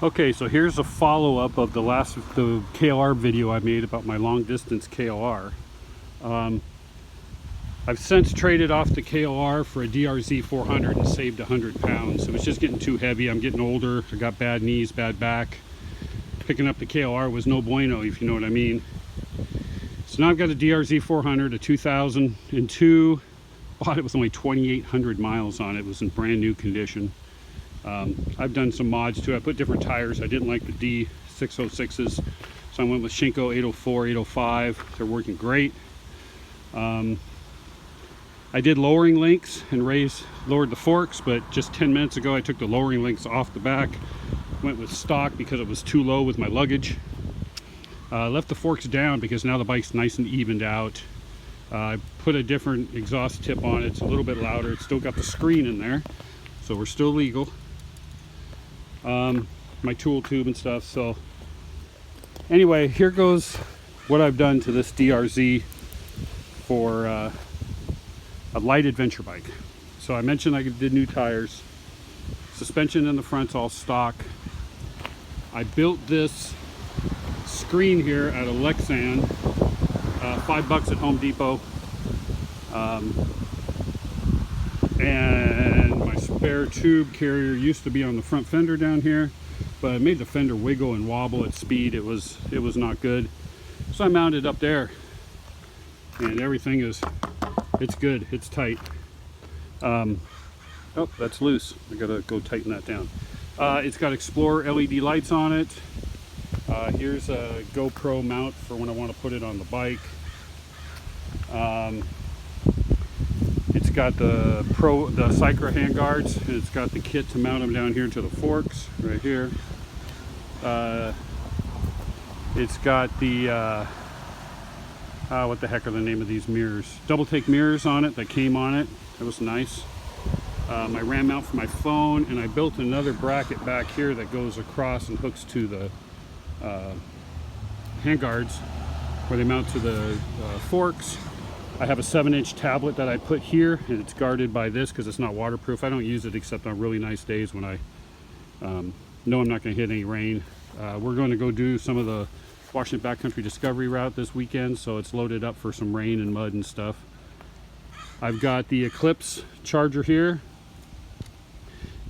Okay, so here's a follow-up of the KLR video I made about my long distance KLR. I've since traded off the KLR for a DRZ400 and saved 100 pounds. It was just getting too heavy. I'm getting older. I got bad knees, bad back. Picking up the KLR was no bueno, if you know what I mean. So now I've got a DRZ400, a 2002. Bought it with only 2,800 miles on it. It was in brand new condition. I've done some mods to it. I put different tires. I didn't like the D606s, so I went with Shinko 804, 805. They're working great. I did lowering links and lowered the forks, but just 10 minutes ago I took the lowering links off the back. Went with stock because it was too low with my luggage. Left the forks down because now the bike's nice and evened out. I put a different exhaust tip on it. It's a little bit louder. It's still got the screen in there, so we're still legal. My tool tube and stuff. So anyway, here goes what I've done to this DRZ for a light adventure bike. So I mentioned I did new tires. Suspension in the front's all stock. I built this screen here at a Lexan, $5 at Home Depot. And my spare tube carrier used to be on the front fender down here, but I made the fender wiggle and wobble at speed. It was not good. So I mounted up there, and everything it's good, it's tight. Oh, that's loose. I gotta go tighten that down. It's got Explorer LED lights on it. Here's a Gopro mount for when I want to put it on the bike. It's got the Cycra handguards. It's got the kit to mount them down here to the forks right here. It's got the what the heck are the name of these mirrors? Double take mirrors on it that came on it. That was nice. My RAM mount for my phone, and I built another bracket back here that goes across and hooks to the handguards where they mount to the forks. I have a 7-inch tablet that I put here, and it's guarded by this because it's not waterproof. I don't use it except on really nice days when I know I'm not going to hit any rain. We're going to go do some of the Washington Backcountry Discovery route this weekend, so it's loaded up for some rain and mud and stuff. I've got the Eclipse charger here,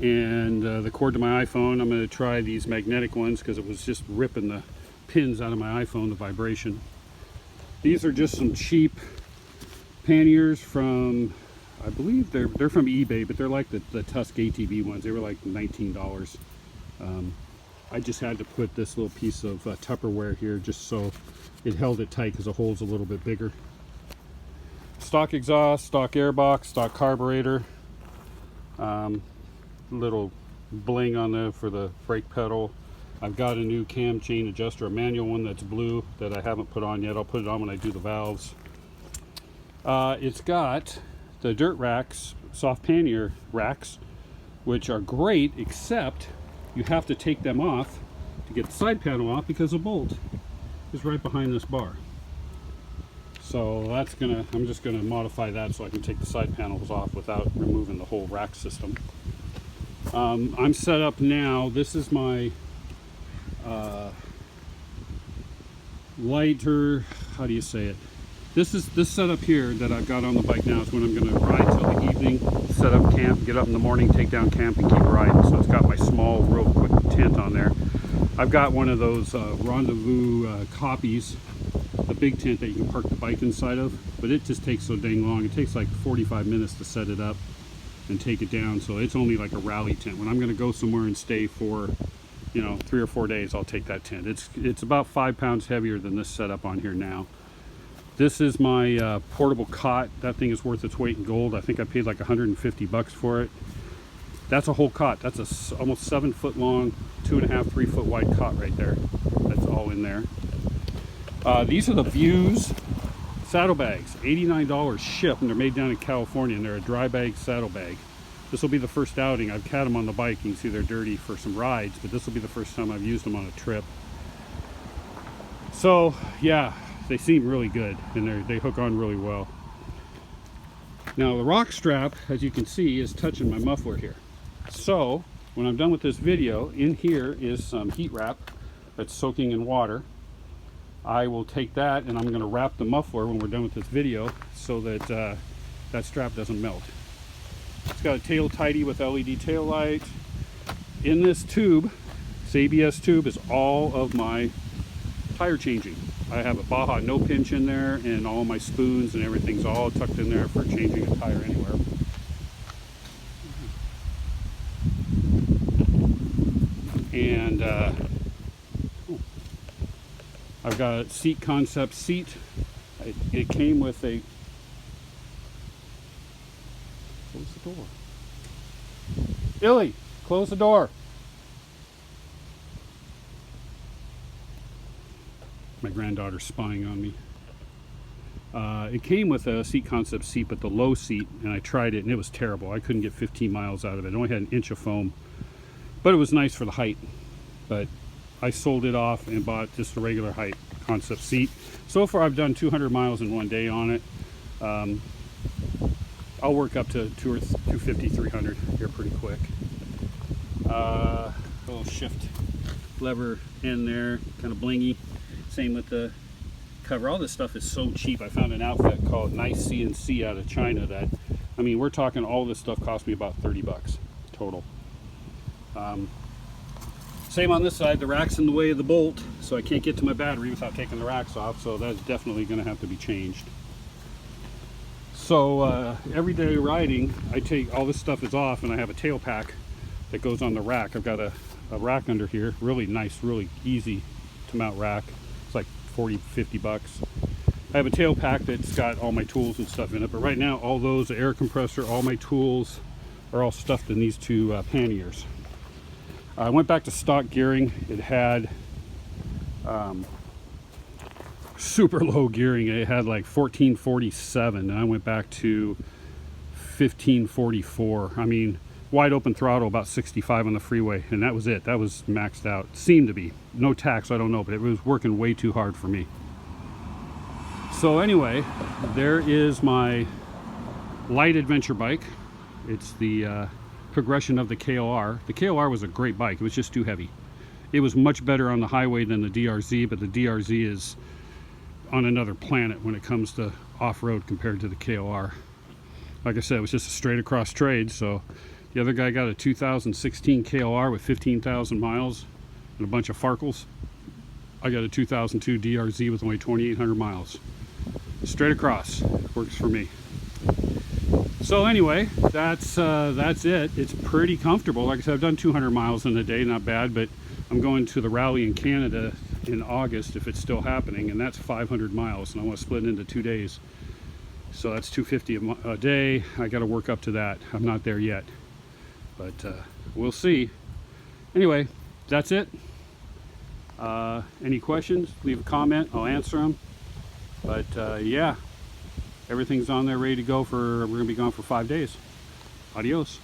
and the cord to my iPhone. I'm going to try these magnetic ones because it was just ripping the pins out of my iPhone, the vibration. These are just some cheap panniers from, I believe they're from eBay, but they're like the Tusk ATV ones. They were like $19. I just had to put this little piece of Tupperware here just so it held it tight because the hole's a little bit bigger. Stock exhaust, stock airbox, stock carburetor, little bling on there for the brake pedal. I've got a new cam chain adjuster, a manual one that's blue that I haven't put on yet. I'll put it on when I do the valves. It's got the dirt racks, soft pannier racks, which are great, except you have to take them off to get the side panel off because the bolt is right behind this bar. So I'm just gonna modify that so I can take the side panels off without removing the whole rack system. I'm set up now. This is my lighter, how do you say it? This setup here that I've got on the bike now is when I'm going to ride till the evening, set up camp, get up in the morning, take down camp, and keep riding. So it's got my small, real quick tent on there. I've got one of those Rendezvous copies, the big tent that you can park the bike inside of, but it just takes so dang long. It takes like 45 minutes to set it up and take it down, so it's only like a rally tent. When I'm going to go somewhere and stay for, 3 or 4 days, I'll take that tent. It's about 5 pounds heavier than this setup on here now. This is my portable cot. That thing is worth its weight in gold. I think I paid like $150 for it. That's a whole cot. That's a almost 7 foot long, 2.5, 3 foot wide cot right there. That's all in there. These are the Views saddlebags, $89 shipped, and they're made down in California, and they're a dry bag saddlebag. This will be the first outing. I've had them on the bike. You can see they're dirty for some rides, but this will be the first time I've used them on a trip. So yeah, they seem really good, and they hook on really well. Now the rock strap, as you can see, is touching my muffler here. So when I'm done with this video, in here is some heat wrap that's soaking in water. I will take that and I'm going to wrap the muffler when we're done with this video so that that strap doesn't melt. It's got a tail tidy with LED tail light. In this tube, this ABS tube, is all of my tire changing. I have a Baja no pinch in there, and all my spoons and everything's all tucked in there for changing a tire anywhere. And I've got a seat concept seat. It came with a, close the door. Illy, close the door. My granddaughter's spying on me. It came with a seat concept seat, but the low seat, and I tried it and it was terrible. I couldn't get 15 miles out of it. It only had an inch of foam, but it was nice for the height. But I sold it off and bought just a regular height concept seat. So far I've done 200 miles in one day on it. I'll work up to 250, 300 here pretty quick. Little shift lever in there, kind of blingy. Same with the cover. All this stuff is so cheap. I found an outfit called Nice CNC out of China that, I mean, we're talking all this stuff cost me about 30 bucks total. Same on this side, the rack's in the way of the bolt, so I can't get to my battery without taking the racks off, so that's definitely going to have to be changed. So everyday riding, I take all this stuff is off and I have a tail pack that goes on the rack. I've got a rack under here, really nice, really easy to mount rack. It's like 40, 50 bucks. I have a tail pack that's got all my tools and stuff in it, but right now all those, the air compressor, all my tools are all stuffed in these two panniers. I went back to stock gearing. It had super low gearing. It had like 1447 and I went back to 1544. I mean, wide open throttle, about 65 on the freeway, and that was it. That was maxed out. Seemed to be. No tax, I don't know, but it was working way too hard for me. So anyway, there is my light adventure bike. It's the progression of the KLR. The KLR was a great bike. It was just too heavy. It was much better on the highway than the DRZ, but the DRZ is on another planet when it comes to off-road compared to the KLR. Like I said, it was just a straight across trade. So the other guy got a 2016 KLR with 15,000 miles and a bunch of Farkles. I got a 2002 DRZ with only 2,800 miles. Straight across, works for me. So anyway, that's it. It's pretty comfortable. Like I said, I've done 200 miles in a day, not bad, but I'm going to the rally in Canada in August if it's still happening, and that's 500 miles, and I want to split it into 2 days. So that's 250 a day. I got to work up to that. I'm not there yet, but we'll see. Anyway, that's it. Any questions, leave a comment. I'll answer them. But yeah, everything's on there ready to go for, we're going to be gone for 5 days. Adios.